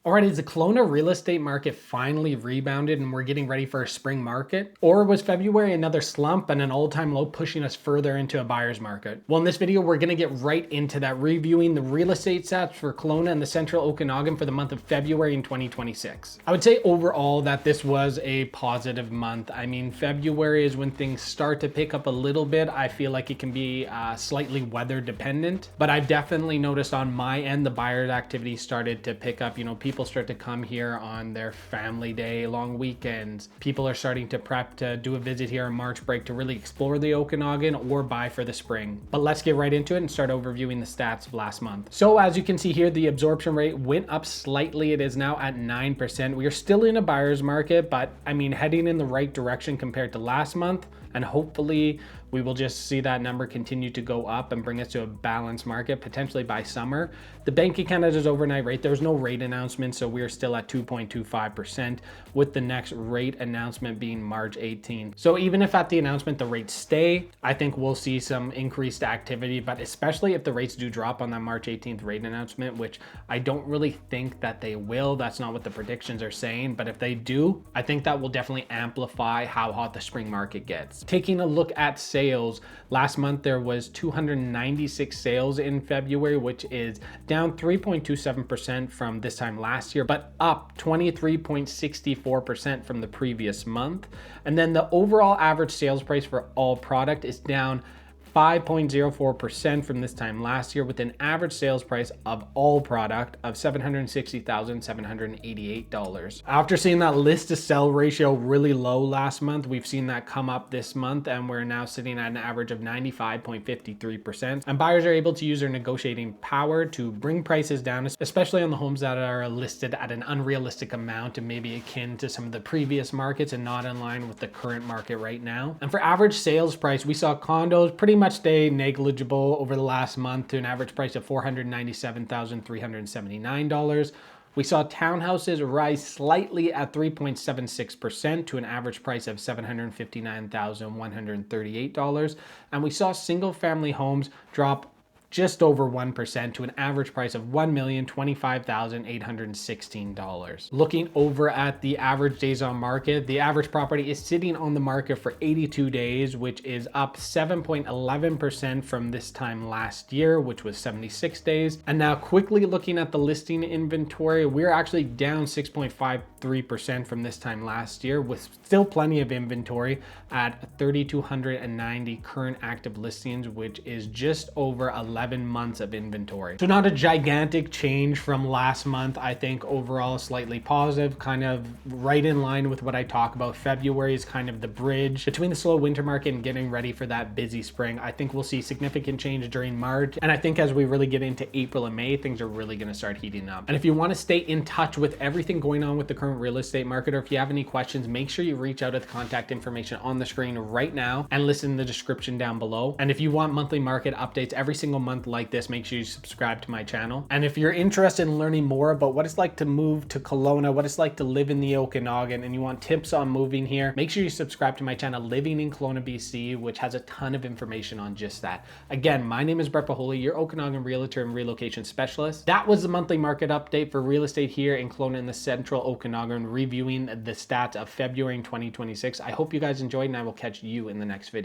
Alright, is the Kelowna real estate market finally rebounded and we're getting ready for a spring market? Or was February another slump and an all-time low pushing us further into a buyer's market? Well, in this video, we're gonna get right into that, reviewing the real estate stats for Kelowna and the Central Okanagan for the month of February in 2026. I would say overall that this was a positive month. I mean, February is when things start to pick up a little bit. I feel like it can be slightly weather dependent, but I've definitely noticed on my end, the buyer's activity started to pick up. You know, people start to come here on their family day, long weekends. People are starting to prep to do a visit here on March break to really explore the Okanagan or buy for the spring. But let's get right into it and start overviewing the stats of last month. So as you can see here, the absorption rate went up slightly. It is now at 9%. We are still in a buyer's market, but I mean, heading in the right direction compared to last month. And hopefully we will just see that number continue to go up and bring us to a balanced market, potentially by summer. The Bank of Canada's overnight rate, there was no rate announcement, so we're still at 2.25%, with the next rate announcement being March 18th. So even if at the announcement the rates stay, I think we'll see some increased activity, but especially if the rates do drop on that March 18th rate announcement, which I don't really think that they will. That's not what the predictions are saying, but if they do, I think that will definitely amplify how hot the spring market gets. Taking a look at sales, last month there was 296 sales in February, which is down 3.27% from this time last year, but up 23.64% from the previous month. And then the overall average sales price for all product is down 5.04% from this time last year, with an average sales price of all product of $760,788. After seeing that list to sell ratio really low last month, we've seen that come up this month, and we're now sitting at an average of 95.53%. And buyers are able to use their negotiating power to bring prices down, especially on the homes that are listed at an unrealistic amount and maybe akin to some of the previous markets and not in line with the current market right now. And for average sales price, we saw condos pretty much stay negligible over the last month to an average price of $497,379. We saw townhouses rise slightly at 3.76% to an average price of $759,138. And we saw single family homes drop just over 1% to an average price of $1,025,816. Looking over at the average days on market, the average property is sitting on the market for 82 days, which is up 7.11% from this time last year, which was 76 days. And now quickly looking at the listing inventory, we're actually down 6.53% from this time last year, with still plenty of inventory at 3,290 current active listings, which is just over 11 months of inventory. So not a gigantic change from last month. I think overall slightly positive, kind of right in line with what I talk about. February is kind of the bridge between the slow winter market and getting ready for that busy spring. I think we'll see significant change during March. And I think as we really get into April and May, things are really going to start heating up. And if you want to stay in touch with everything going on with the current real estate market, or if you have any questions, make sure you reach out at the contact information on the screen right now and listen in the description down below. And if you want monthly market updates every single month like this, make sure you subscribe to my channel. And if you're interested in learning more about what it's like to move to Kelowna, what it's like to live in the Okanagan, and you want tips on moving here, make sure you subscribe to my channel, Living in Kelowna BC, which has a ton of information on just that. Again, my name is Boholij, your Okanagan realtor and relocation specialist. That was the monthly market update for real estate here in Kelowna in the Central Okanagan, reviewing the stats of February 2026. I hope you guys enjoyed, and I will catch you in the next video.